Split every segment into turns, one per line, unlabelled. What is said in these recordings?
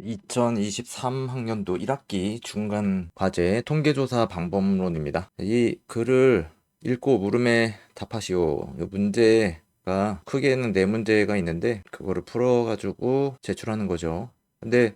2023학년도 1학기 중간 과제 통계조사 방법론입니다. 이 글을 읽고 물음에 답하시오. 이 문제가 크게는 네 문제가 있는데 그거를 풀어가지고 제출하는 거죠. 근데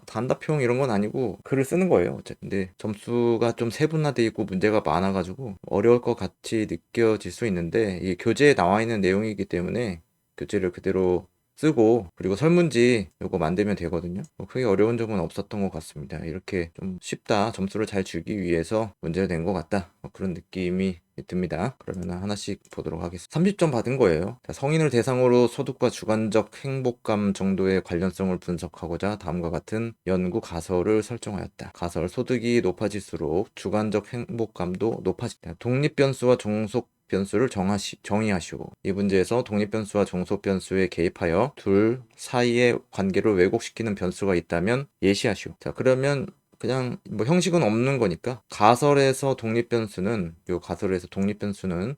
단답형 이런 건 아니고 글을 쓰는 거예요. 근데 점수가 좀 세분화돼 있고 문제가 많아가지고 어려울 것 같이 느껴질 수 있는데 이게 교재에 나와 있는 내용이기 때문에 교재를 그대로 쓰고 그리고 설문지 요거 만들면 되거든요. 크게 어려운 점은 없었던 것 같습니다. 이렇게 좀 쉽다, 점수를 잘 주기 위해서 문제를 낸 것 같다, 그런 느낌이 듭니다. 그러면 하나씩 보도록 하겠습니다. 30점 받은 거예요. 자, 성인을 대상으로 소득과 주관적 행복감 정도의 관련성을 분석하고자 다음과 같은 연구 가설을 설정하였다. 가설: 소득이 높아질수록 주관적 행복감도 높아진다. 독립변수와 종속 변수를 정의하시오. 이 문제에서 독립변수와 종속변수에 개입하여 둘 사이의 관계를 왜곡시키는 변수가 있다면 예시하시오. 자, 그러면 그냥 뭐 형식은 없는 거니까 가설에서 독립변수는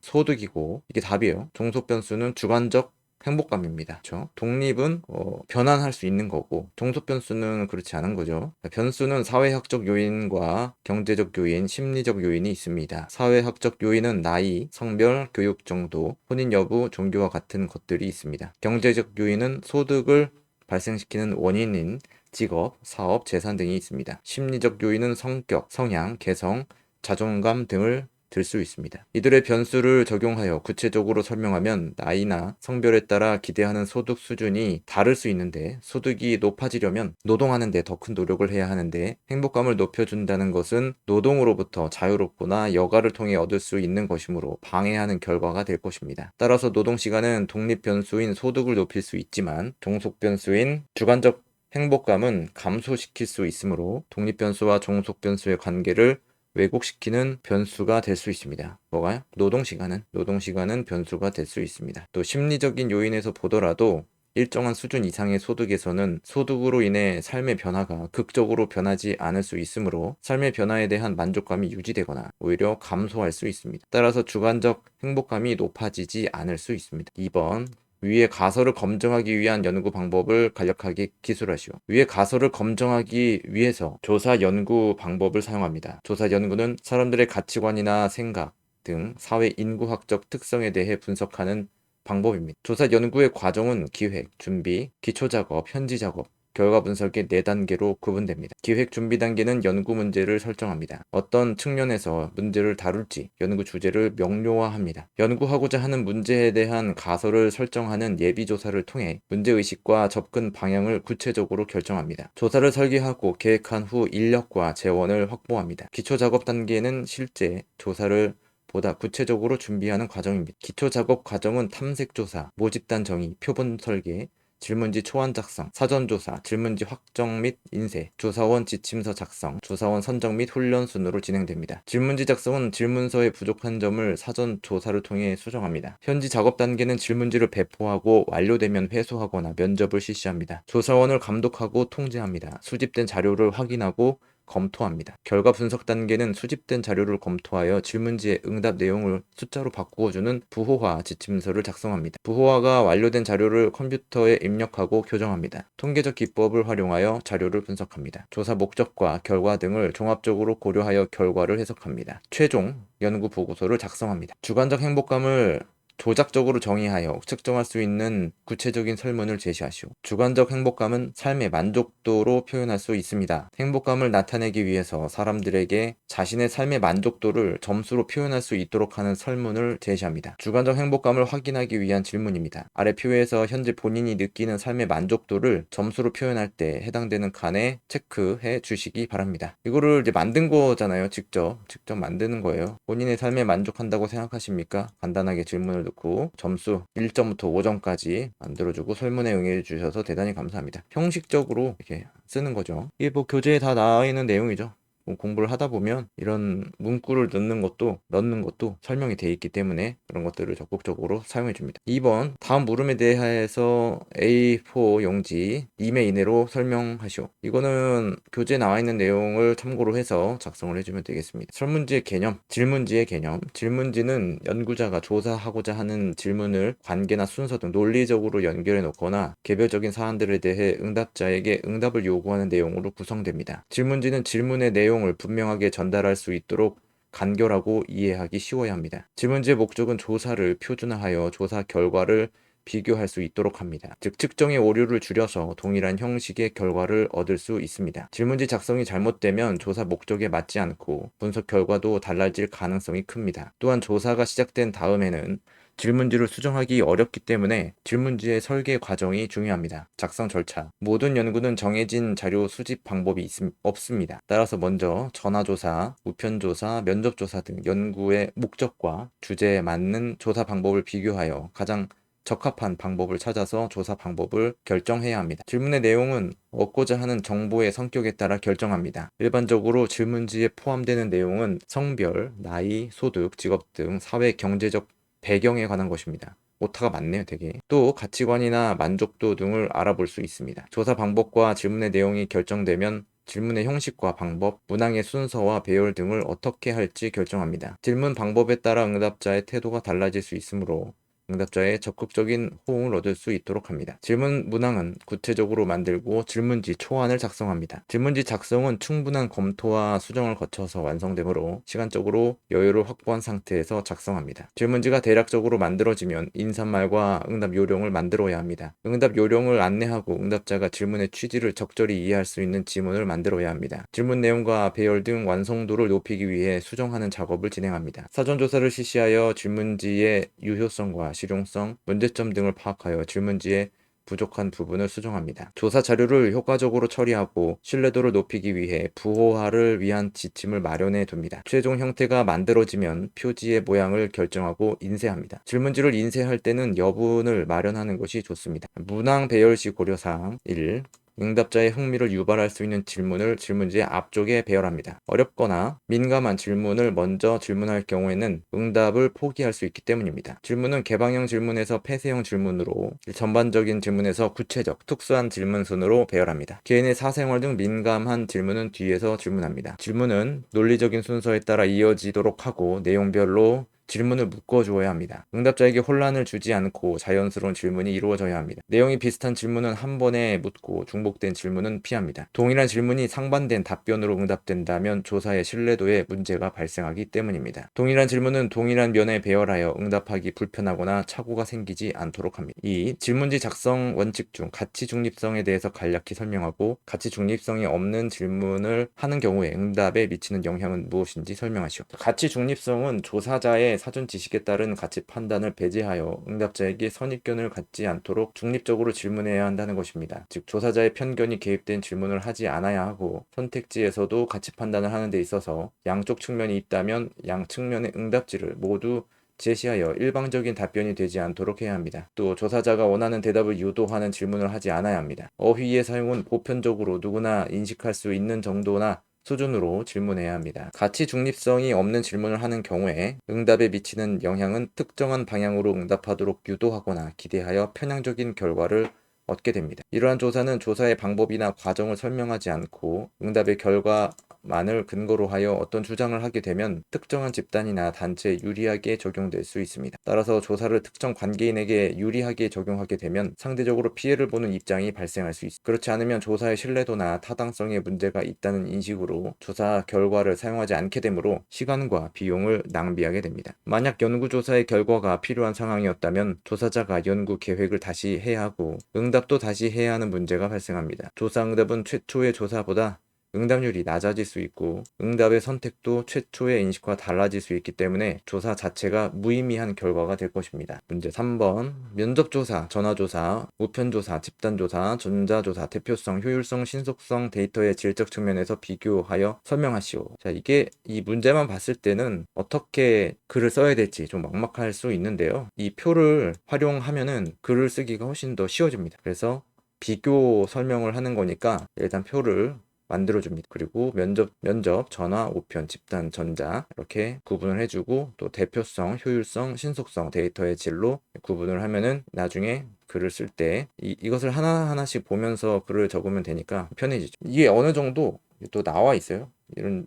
소득이고 이게 답이에요. 종속변수는 주관적 행복감입니다. 그렇죠? 독립은 변환할 수 있는 거고 종속 변수는 그렇지 않은 거죠. 변수는 사회학적 요인과 경제적 요인, 심리적 요인이 있습니다. 사회학적 요인은 나이, 성별, 교육 정도, 혼인 여부, 종교와 같은 것들이 있습니다. 경제적 요인은 소득을 발생시키는 원인인 직업, 사업, 재산 등이 있습니다. 심리적 요인은 성격, 성향, 개성, 자존감 등을 들 수 있습니다. 이들의 변수를 적용하여 구체적으로 설명하면 나이나 성별에 따라 기대하는 소득 수준이 다를 수 있는데 소득이 높아지려면 노동하는 데 더 큰 노력을 해야 하는데 행복감을 높여준다는 것은 노동으로부터 자유롭거나 여가를 통해 얻을 수 있는 것이므로 방해하는 결과가 될 것입니다. 따라서 노동시간은 독립 변수인 소득을 높일 수 있지만 종속 변수인 주관적 행복감은 감소시킬 수 있으므로 독립 변수와 종속 변수의 관계를 왜곡시키는 변수가 될 수 있습니다. 뭐가요? 노동시간은 변수가 될 수 있습니다. 또 심리적인 요인에서 보더라도 일정한 수준 이상의 소득에서는 소득으로 인해 삶의 변화가 극적으로 변하지 않을 수 있으므로 삶의 변화에 대한 만족감이 유지되거나 오히려 감소할 수 있습니다. 따라서 주관적 행복감이 높아지지 않을 수 있습니다. 2번, 위의 가설을 검증하기 위한 연구 방법을 간략하게 기술하시오. 위의 가설을 검증하기 위해서 조사 연구 방법을 사용합니다. 조사 연구는 사람들의 가치관이나 생각 등 사회 인구학적 특성에 대해 분석하는 방법입니다. 조사 연구의 과정은 기획, 준비, 기초작업, 현지작업, 결과 분석의 4단계로 구분됩니다. 기획 준비 단계는 연구 문제를 설정합니다. 어떤 측면에서 문제를 다룰지 연구 주제를 명료화합니다. 연구하고자 하는 문제에 대한 가설을 설정하는 예비조사를 통해 문제의식과 접근 방향을 구체적으로 결정합니다. 조사를 설계하고 계획한 후 인력과 재원을 확보합니다. 기초작업 단계는 실제 조사를 보다 구체적으로 준비하는 과정입니다. 기초작업 과정은 탐색조사, 모집단 정의, 표본 설계, 질문지 초안 작성, 사전조사, 질문지 확정 및 인쇄, 조사원 지침서 작성, 조사원 선정 및 훈련 순으로 진행됩니다. 질문지 작성은 질문서의 부족한 점을 사전 조사를 통해 수정합니다. 현지 작업 단계는 질문지를 배포하고 완료되면 회수하거나 면접을 실시합니다. 조사원을 감독하고 통제합니다. 수집된 자료를 확인하고 검토합니다. 결과 분석 단계는 수집된 자료를 검토하여 질문지의 응답 내용을 숫자로 바꾸어주는 부호화 지침서를 작성합니다. 부호화가 완료된 자료를 컴퓨터에 입력하고 교정합니다. 통계적 기법을 활용하여 자료를 분석합니다. 조사 목적과 결과 등을 종합적으로 고려하여 결과를 해석합니다. 최종 연구 보고서를 작성합니다. 주관적 행복감을 조작적으로 정의하여 측정할 수 있는 구체적인 설문을 제시하시오. 주관적 행복감은 삶의 만족도로 표현할 수 있습니다. 행복감을 나타내기 위해서 사람들에게 자신의 삶의 만족도를 점수로 표현할 수 있도록 하는 설문을 제시합니다. 주관적 행복감을 확인하기 위한 질문입니다. 아래 표에서 현재 본인이 느끼는 삶의 만족도를 점수로 표현할 때 해당되는 칸에 체크해 주시기 바랍니다. 이거를 이제 만든 거잖아요. 직접 만드는 거예요. 본인의 삶에 만족한다고 생각하십니까? 간단하게 질문을 넣고 점수 1점부터 5점까지 만들어주고 설문에 응해 주셔서 대단히 감사합니다. 형식적으로 이렇게 쓰는 거죠. 이게 뭐 교재에 다 나와 있는 내용이죠. 공부를 하다 보면 이런 문구를 넣는 것도 설명이 되어 있기 때문에 그런 것들을 적극적으로 사용해 줍니다. 2번, 다음 물음에 대해서 A4 용지 2매 이내로 설명하시오. 이거는 교재에 나와 있는 내용을 참고로 해서 작성을 해주면 되겠습니다. 설문지의 개념, 질문지의 개념. 질문지는 연구자가 조사하고자 하는 질문을 관계나 순서 등 논리적으로 연결해 놓거나 개별적인 사안들에 대해 응답자에게 응답을 요구하는 내용으로 구성됩니다. 질문지는 질문의 내용을 분명하게 전달할 수 있도록 간결하고 이해하기 쉬워야 합니다. 질문지의 목적은 조사를 표준화하여 조사 결과를 비교할 수 있도록 합니다. 즉, 측정의 오류를 줄여서 동일한 형식의 결과를 얻을 수 있습니다. 질문지 작성이 잘못되면 조사 목적에 맞지 않고 분석 결과도 달라질 가능성이 큽니다. 또한 조사가 시작된 다음에는 질문지를 수정하기 어렵기 때문에 질문지의 설계 과정이 중요합니다. 작성 절차. 모든 연구는 정해진 자료 수집 방법이 없습니다. 따라서 먼저 전화조사, 우편조사, 면접조사 등 연구의 목적과 주제에 맞는 조사 방법을 비교하여 가장 적합한 방법을 찾아서 조사 방법을 결정해야 합니다. 질문의 내용은 얻고자 하는 정보의 성격에 따라 결정합니다. 일반적으로 질문지에 포함되는 내용은 성별, 나이, 소득, 직업 등 사회 경제적 배경에 관한 것입니다. 오타가 많네요, 되게. 또 가치관이나 만족도 등을 알아볼 수 있습니다. 조사 방법과 질문의 내용이 결정되면 질문의 형식과 방법, 문항의 순서와 배열 등을 어떻게 할지 결정합니다. 질문 방법에 따라 응답자의 태도가 달라질 수 있으므로 응답자의 적극적인 호응을 얻을 수 있도록 합니다. 질문 문항은 구체적으로 만들고 질문지 초안을 작성합니다. 질문지 작성은 충분한 검토와 수정을 거쳐서 완성되므로 시간적으로 여유를 확보한 상태에서 작성합니다. 질문지가 대략적으로 만들어지면 인사말과 응답 요령을 만들어야 합니다. 응답 요령을 안내하고 응답자가 질문의 취지를 적절히 이해할 수 있는 지문을 만들어야 합니다. 질문 내용과 배열 등 완성도를 높이기 위해 수정하는 작업을 진행합니다. 사전조사를 실시하여 질문지의 유효성과 실용성, 문제점 등을 파악하여 질문지의 부족한 부분을 수정합니다. 조사 자료를 효과적으로 처리하고 신뢰도를 높이기 위해 부호화를 위한 지침을 마련해 둡니다. 최종 형태가 만들어지면 표지의 모양을 결정하고 인쇄합니다. 질문지를 인쇄할 때는 여분을 마련하는 것이 좋습니다. 문항 배열 시 고려사항 1. 응답자의 흥미를 유발할 수 있는 질문을 질문지의 앞쪽에 배열합니다. 어렵거나 민감한 질문을 먼저 질문할 경우에는 응답을 포기할 수 있기 때문입니다. 질문은 개방형 질문에서 폐쇄형 질문으로, 전반적인 질문에서 구체적, 특수한 질문 순으로 배열합니다. 개인의 사생활 등 민감한 질문은 뒤에서 질문합니다. 질문은 논리적인 순서에 따라 이어지도록 하고 내용별로 질문을 묶어주어야 합니다. 응답자에게 혼란을 주지 않고 자연스러운 질문이 이루어져야 합니다. 내용이 비슷한 질문은 한 번에 묻고 중복된 질문은 피합니다. 동일한 질문이 상반된 답변으로 응답된다면 조사의 신뢰도에 문제가 발생하기 때문입니다. 동일한 질문은 동일한 면에 배열하여 응답하기 불편하거나 착오가 생기지 않도록 합니다. 2. 질문지 작성 원칙 중 가치 중립성에 대해서 간략히 설명하고 가치 중립성이 없는 질문을 하는 경우에 응답에 미치는 영향은 무엇인지 설명하시오. 가치 중립성은 조사자의 사전 지식에 따른 가치 판단을 배제하여 응답자에게 선입견을 갖지 않도록 중립적으로 질문해야 한다는 것입니다. 즉, 조사자의 편견이 개입된 질문을 하지 않아야 하고 선택지에서도 가치 판단을 하는 데 있어서 양쪽 측면이 있다면 양 측면의 응답지를 모두 제시하여 일방적인 답변이 되지 않도록 해야 합니다. 또 조사자가 원하는 대답을 유도하는 질문을 하지 않아야 합니다. 어휘의 사용은 보편적으로 누구나 인식할 수 있는 정도나 수준으로 질문해야 합니다. 가치 중립성이 없는 질문을 하는 경우에 응답에 미치는 영향은 특정한 방향으로 응답하도록 유도하거나 기대하여 편향적인 결과를 얻게 됩니다. 이러한 조사는 조사의 방법이나 과정을 설명하지 않고 응답의 결과만을 근거로 하여 어떤 주장을 하게 되면 특정한 집단이나 단체에 유리하게 적용될 수 있습니다. 따라서 조사를 특정 관계인에게 유리하게 적용하게 되면 상대적으로 피해를 보는 입장이 발생할 수 있습니다. 그렇지 않으면 조사의 신뢰도나 타당성에 문제가 있다는 인식으로 조사 결과를 사용하지 않게 되므로 시간과 비용을 낭비하게 됩니다. 만약 연구조사의 결과가 필요한 상황이었다면 조사자가 연구 계획을 다시 해야 하고 응답도 다시 해야 하는 문제가 발생합니다. 조사 응답은 최초의 조사보다 응답률이 낮아질 수 있고 응답의 선택도 최초의 인식과 달라질 수 있기 때문에 조사 자체가 무의미한 결과가 될 것입니다. 문제 3번 면접조사, 전화조사, 우편조사, 집단조사, 전자조사, 대표성, 효율성, 신속성, 데이터의 질적 측면에서 비교하여 설명하시오. 자, 이게 이 문제만 봤을 때는 어떻게 글을 써야 될지 좀 막막할 수 있는데요. 이 표를 활용하면은 글을 쓰기가 훨씬 더 쉬워집니다. 그래서 비교 설명을 하는 거니까 일단 표를 만들어줍니다. 그리고 면접, 전화, 우편, 집단, 전자 이렇게 구분을 해주고 또 대표성, 효율성, 신속성, 데이터의 질로 구분을 하면은 나중에 글을 쓸 때 이것을 하나하나씩 보면서 글을 적으면 되니까 편해지죠. 이게 어느 정도 또 나와 있어요.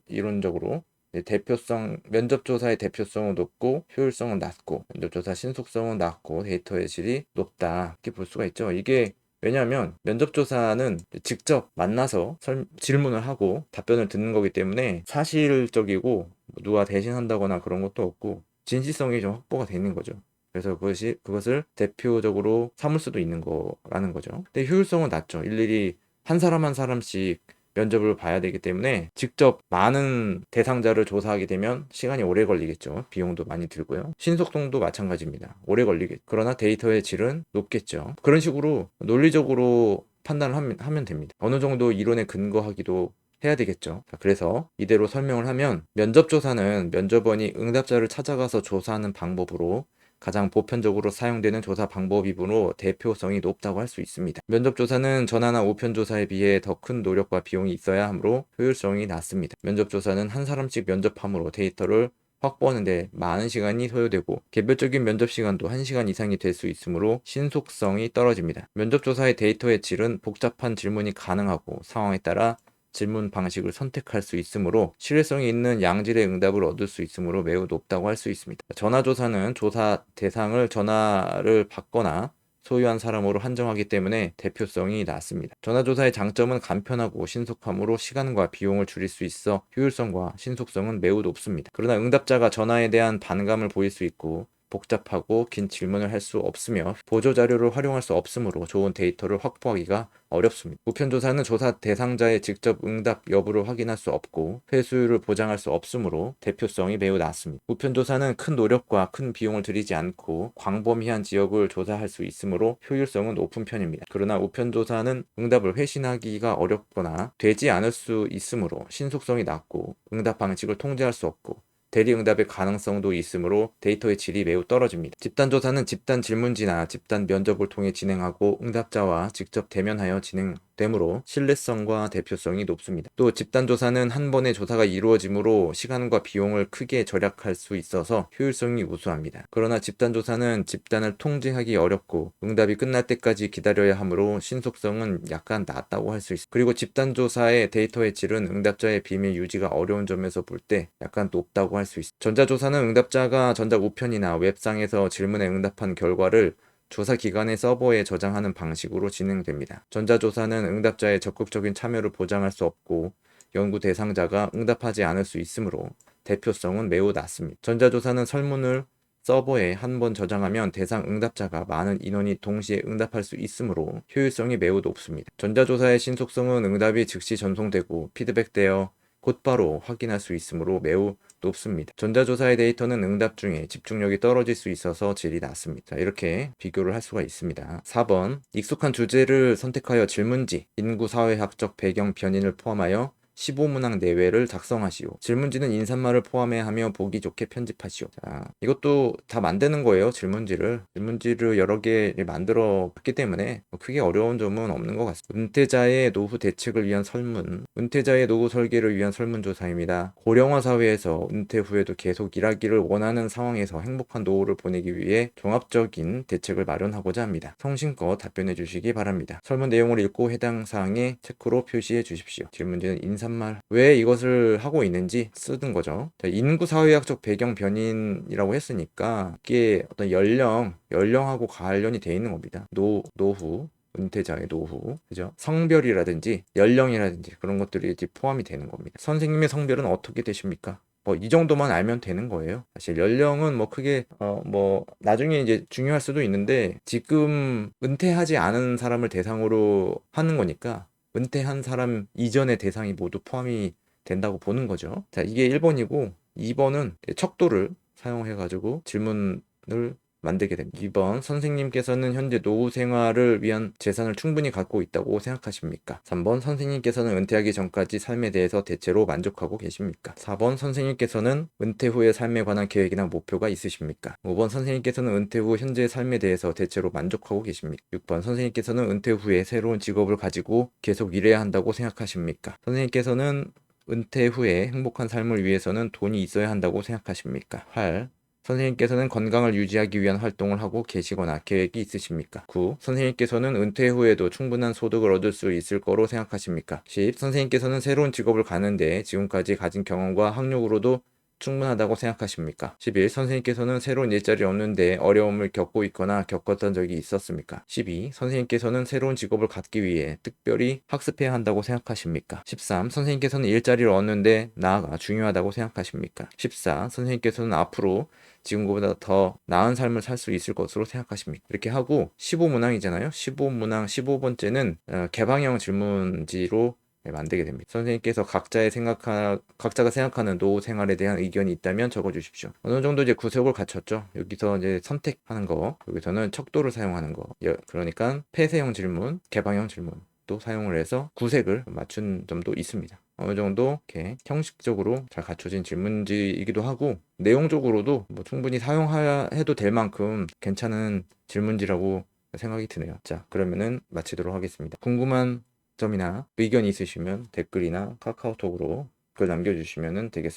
이론적으로. 대표성, 면접조사의 대표성은 높고 효율성은 낮고 면접조사 신속성은 낮고 데이터의 질이 높다 이렇게 볼 수가 있죠. 이게 왜냐하면 면접조사는 직접 만나서 질문을 하고 답변을 듣는 거기 때문에 사실적이고 누가 대신한다거나 그런 것도 없고 진실성이 좀 확보가 되는 거죠. 그래서 그것을 대표적으로 삼을 수도 있는 거라는 거죠. 근데 효율성은 낮죠. 일일이 한 사람 한 사람씩 면접을 봐야 되기 때문에 직접 많은 대상자를 조사하게 되면 시간이 오래 걸리겠죠. 비용도 많이 들고요. 신속성도 마찬가지입니다. 오래 걸리겠죠. 그러나 데이터의 질은 높겠죠. 그런 식으로 논리적으로 판단을 하면 됩니다. 어느 정도 이론에 근거하기도 해야 되겠죠. 그래서 이대로 설명을 하면 면접조사는 면접원이 응답자를 찾아가서 조사하는 방법으로 가장 보편적으로 사용되는 조사 방법이므로 대표성이 높다고 할 수 있습니다. 면접조사는 전화나 우편조사에 비해 더 큰 노력과 비용이 있어야 하므로 효율성이 낮습니다. 면접조사는 한 사람씩 면접함으로 데이터를 확보하는데 많은 시간이 소요되고 개별적인 면접 시간도 1시간 이상이 될 수 있으므로 신속성이 떨어집니다. 면접조사의 데이터의 질은 복잡한 질문이 가능하고 상황에 따라 질문 방식을 선택할 수 있으므로 신뢰성이 있는 양질의 응답을 얻을 수 있으므로 매우 높다고 할 수 있습니다. 전화조사는 조사 대상을 전화를 받거나 소유한 사람으로 한정하기 때문에 대표성이 낮습니다. 전화조사의 장점은 간편하고 신속함으로 시간과 비용을 줄일 수 있어 효율성과 신속성은 매우 높습니다. 그러나 응답자가 전화에 대한 반감을 보일 수 있고 복잡하고 긴 질문을 할 수 없으며 보조자료를 활용할 수 없으므로 좋은 데이터를 확보하기가 어렵습니다. 우편조사는 조사 대상자의 직접 응답 여부를 확인할 수 없고 회수율을 보장할 수 없으므로 대표성이 매우 낮습니다. 우편조사는 큰 노력과 큰 비용을 들이지 않고 광범위한 지역을 조사할 수 있으므로 효율성은 높은 편입니다. 그러나 우편조사는 응답을 회신하기가 어렵거나 되지 않을 수 있으므로 신속성이 낮고 응답 방식을 통제할 수 없고 대리응답의 가능성도 있으므로 데이터의 질이 매우 떨어집니다. 집단조사는 집단 질문지나 집단 면접을 통해 진행하고 응답자와 직접 대면하여 진행되므로 신뢰성과 대표성이 높습니다. 또 집단조사는 한 번의 조사가 이루어지므로 시간과 비용을 크게 절약할 수 있어서 효율성이 우수합니다. 그러나 집단조사는 집단을 통제하기 어렵고 응답이 끝날 때까지 기다려야 하므로 신속성은 약간 낮다고 할 수 있습니다. 그리고 집단조사의 데이터의 질은 응답자의 비밀 유지가 어려운 점에서 볼 때 약간 높다고 할 수 있습니다. 전자조사는 응답자가 전자우편이나 웹상에서 질문에 응답한 결과를 조사 기관의 서버에 저장하는 방식으로 진행됩니다. 전자조사는 응답자의 적극적인 참여를 보장할 수 없고 연구 대상자가 응답하지 않을 수 있으므로 대표성은 매우 낮습니다. 전자조사는 설문을 서버에 한 번 저장하면 대상 응답자가 많은 인원이 동시에 응답할 수 있으므로 효율성이 매우 높습니다. 전자조사의 신속성은 응답이 즉시 전송되고 피드백되어 곧바로 확인할 수 있으므로 매우 높습니다. 전자조사의 데이터는 응답 중에 집중력이 떨어질 수 있어서 질이 낮습니다. 자, 이렇게 비교를 할 수가 있습니다. 4번 익숙한 주제를 선택하여 질문지, 인구사회학적 배경 변인을 포함하여 15문항 내외를 작성하시오. 질문지는 인사말을 포함해 하며 보기 좋게 편집하시오. 자, 이것도 다 만드는 거예요. 질문지를 여러 개 만들어 봤기 때문에 크게 어려운 점은 없는 것 같습니다. 은퇴자의 노후 대책을 위한 설문, 은퇴자의 노후 설계를 위한 설문조사입니다. 고령화 사회에서 은퇴 후에도 계속 일하기를 원하는 상황에서 행복한 노후를 보내기 위해 종합적인 대책을 마련하고자 합니다. 성심껏 답변해 주시기 바랍니다. 설문 내용을 읽고 해당 사항에 체크로 표시해 주십시오. 질문지는 인사말 왜 이것을 하고 있는지 쓰는 거죠. 자, 인구사회학적 배경 변인이라고 했으니까 이게 어떤 연령하고 관련이 돼 있는 겁니다. 노후 은퇴자의 노후, 그죠? 성별이라든지 연령이라든지 그런 것들이 이제 포함이 되는 겁니다. 선생님의 성별은 어떻게 되십니까? 이 정도만 알면 되는 거예요. 사실 연령은 크게 나중에 이제 중요할 수도 있는데 지금 은퇴하지 않은 사람을 대상으로 하는 거니까 은퇴한 사람 이전의 대상이 모두 포함이 된다고 보는 거죠. 자, 이게 1번이고 2번은 척도를 사용해 가지고 질문을 만들게 됩니다. 2번 선생님께서는 현재 노후 생활을 위한 재산을 충분히 갖고 있다고 생각하십니까? 3번 선생님께서는 은퇴하기 전까지 삶에 대해서 대체로 만족하고 계십니까? 4번 선생님께서는 은퇴 후의 삶에 관한 계획이나 목표가 있으십니까? 5번 선생님께서는 은퇴 후 현재의 삶에 대해서 대체로 만족하고 계십니까? 6번 선생님께서는 은퇴 후에 새로운 직업을 가지고 계속 일해야 한다고 생각하십니까? 선생님께서는 은퇴 후에 행복한 삶을 위해서는 돈이 있어야 한다고 생각하십니까? 8. 선생님께서는 건강을 유지하기 위한 활동을 하고 계시거나 계획이 있으십니까? 9. 선생님께서는 은퇴 후에도 충분한 소득을 얻을 수 있을 거로 생각하십니까? 10. 선생님께서는 새로운 직업을 가는데 지금까지 가진 경험과 학력으로도 충분하다고 생각하십니까? 11. 선생님께서는 새로운 일자리를 얻는데 어려움을 겪고 있거나 겪었던 적이 있었습니까? 12. 선생님께서는 새로운 직업을 갖기 위해 특별히 학습해야 한다고 생각하십니까? 13. 선생님께서는 일자리를 얻는데 나아가 중요하다고 생각하십니까? 14. 선생님께서는 앞으로 지금보다 더 나은 삶을 살 수 있을 것으로 생각하십니까? 이렇게 하고 15문항이잖아요. 15문항 15번째는 개방형 질문지로 만들게 됩니다. 선생님께서 각자가 생각하는 노후 생활에 대한 의견이 있다면 적어주십시오. 어느 정도 이제 구색을 갖췄죠. 여기서 이제 선택하는 거, 여기서는 척도를 사용하는 거, 그러니까 폐쇄형 질문, 개방형 질문 또 사용을 해서 구색을 맞춘 점도 있습니다. 어느 정도 이렇게 형식적으로 잘 갖춰진 질문지이기도 하고 내용적으로도 뭐 충분히 사용해도 될 만큼 괜찮은 질문지라고 생각이 드네요. 자, 그러면은 마치도록 하겠습니다. 궁금한 점이나 의견이 있으시면 댓글이나 카카오톡으로 글 남겨주시면 되겠습니다.